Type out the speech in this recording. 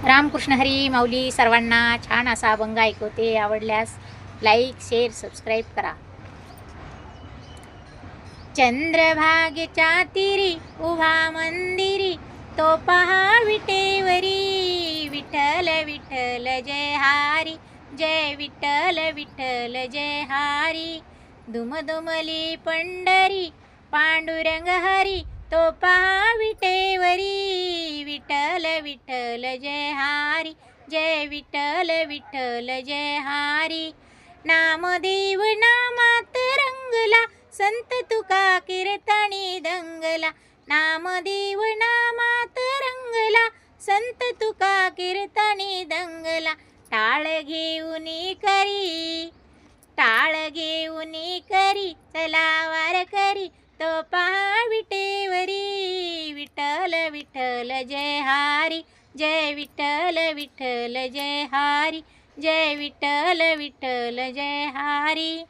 रामकृष्ण हरी माऊली सर्वांना छान असा अभंग ऐकवते. आवडल्यास लाईक शेअर सबस्क्राईब करा. चंद्रभागेच्या तीरी उभा मंदिरी तो पहा विटेवरी. विठ्ठल विठ्ठल जय हारी, जय विठ्ठल विठ्ठल जय हारी. दुमदुमली पंढरी पांडुरंग हरी तो पहा विटेवरी. विठ्ठल विठ्ठल जय हारी, जय विठ्ठल विठ्ठल जय हारी. नामदेव नामात रंगला संत तुका कीर्तनी दंगला. नामदेव नामात रंगला संत तुका कीर्तनी दंगला. टाळ घेऊनी करी, टाळ घेऊनी करी चला वार करी तो पहा विटेवरी. विठ्ठल विठ्ठल जय हारी, जय विठ्ठल विठ्ठल जय हारी, जय विठ्ठल विठ्ठल जय हारी.